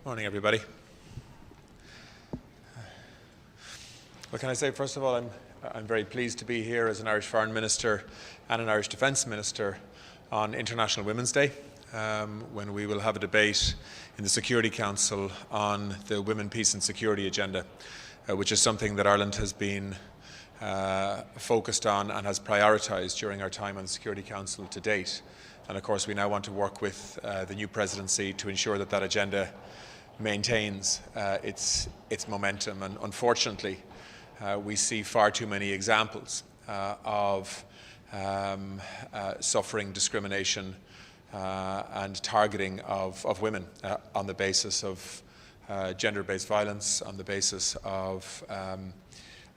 Morning, everybody. What can I say? First of all, I'm very pleased to be here as an Irish Foreign Minister and an Irish Defence Minister on International Women's Day, when we will have a debate in the Security Council on the Women, Peace and Security agenda, which is something that Ireland has been focused on and has prioritised during our time on the Security Council to date. And of course, we now want to work with the new presidency to ensure that that agenda maintains its momentum. And unfortunately, we see far too many examples of suffering, discrimination and targeting of women on the basis of gender-based violence, on the basis of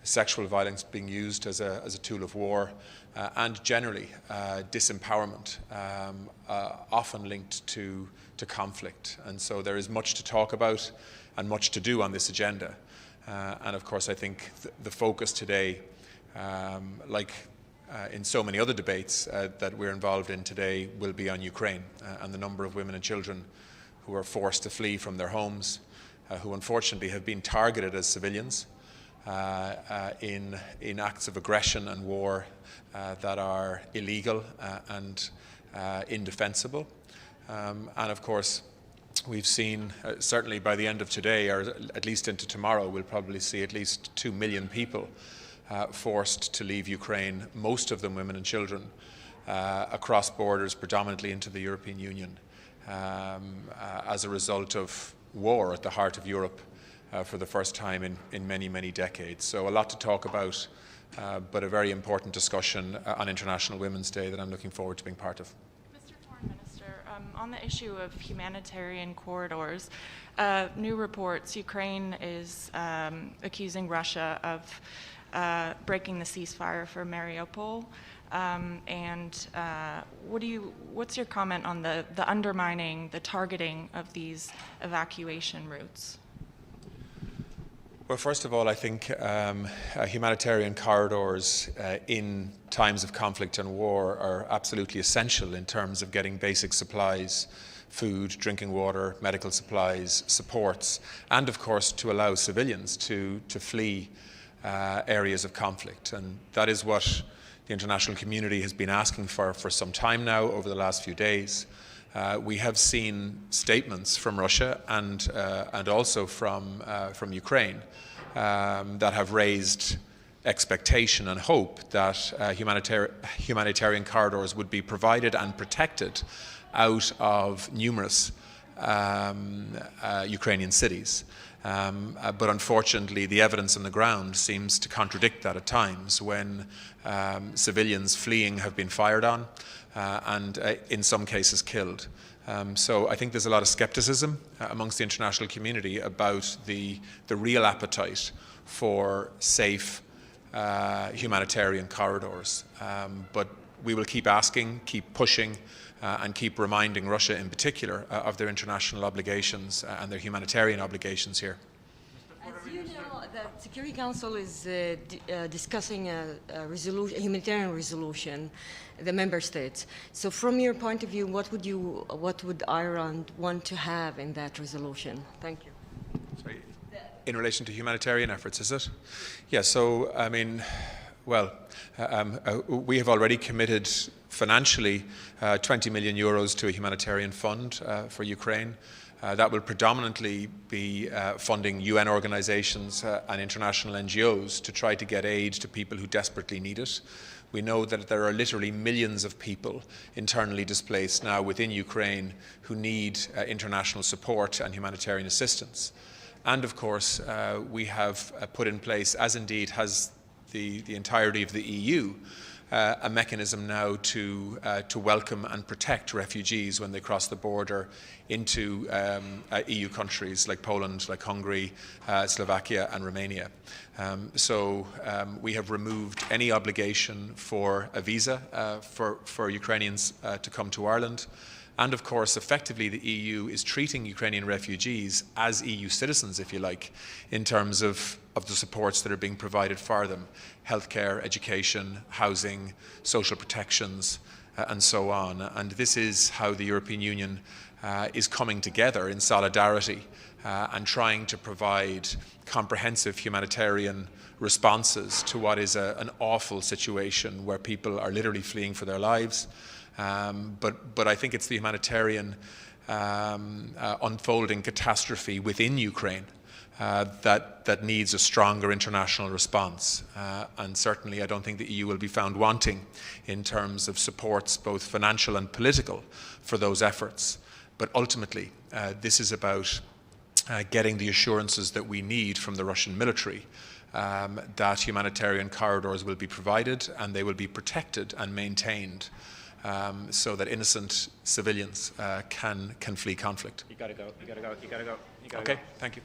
sexual violence being used as a tool of war, and generally disempowerment, often linked to conflict. And so there is much to talk about and much to do on this agenda. And of course, I think the focus today, like in so many other debates that we're involved in today, will be on Ukraine and the number of women and children who are forced to flee from their homes, who unfortunately have been targeted as civilians in acts of aggression and war that are illegal and indefensible. And of course, we've seen, certainly by the end of today, or at least into tomorrow, we'll probably see at least 2 million people forced to leave Ukraine, most of them women and children, across borders, predominantly into the European Union, as a result of war at the heart of Europe for the first time in many, many decades. So a lot to talk about, but a very important discussion on International Women's Day that I'm looking forward to being part of. On the issue of humanitarian corridors, new reports, Ukraine is accusing Russia of breaking the ceasefire for Mariupol. What's your comment on the undermining, the targeting of these evacuation routes? Well, first of all, I think humanitarian corridors in times of conflict and war are absolutely essential in terms of getting basic supplies, food, drinking water, medical supplies, supports, and of course to allow civilians to flee areas of conflict. And that is what the international community has been asking for some time now over the last few days. We have seen statements from Russia and also from Ukraine that have raised expectation and hope that humanitarian corridors would be provided and protected out of numerous Ukrainian cities. But unfortunately, the evidence on the ground seems to contradict that at times, when civilians fleeing have been fired on and in some cases killed. So I think there's a lot of skepticism amongst the international community about the real appetite for safe humanitarian corridors. But we will keep asking, keep pushing, and keep reminding Russia in particular of their international obligations and their humanitarian obligations here. As you know, the Security Council is discussing a humanitarian resolution, the member states. So from your point of view, what would Ireland want to have in that resolution? Thank you. Sorry, in relation to humanitarian efforts, is it? Yeah, so, I mean, well, we have already committed financially 20 million euros to a humanitarian fund for Ukraine. That will predominantly be funding UN organisations and international NGOs to try to get aid to people who desperately need it. We know that there are literally millions of people internally displaced now within Ukraine who need international support and humanitarian assistance. And of course, we have put in place, as indeed has the entirety of the EU, a mechanism now to welcome and protect refugees when they cross the border into EU countries like Poland, like Hungary, Slovakia and Romania. So we have removed any obligation for a visa for Ukrainians to come to Ireland. And of course, effectively, the EU is treating Ukrainian refugees as EU citizens, if you like, in terms of the supports that are being provided for them: healthcare, education, housing, social protections, and so on. And this is how the European Union is coming together in solidarity and trying to provide comprehensive humanitarian responses to what is an awful situation where people are literally fleeing for their lives. But I think it's the humanitarian unfolding catastrophe within Ukraine that needs a stronger international response. And certainly I don't think the EU will be found wanting in terms of supports, both financial and political, for those efforts. But ultimately, this is about getting the assurances that we need from the Russian military that humanitarian corridors will be provided and they will be protected and maintained so that innocent civilians can flee conflict. You gotta go. You gotta go. You gotta go. You gotta Okay, go. thank you.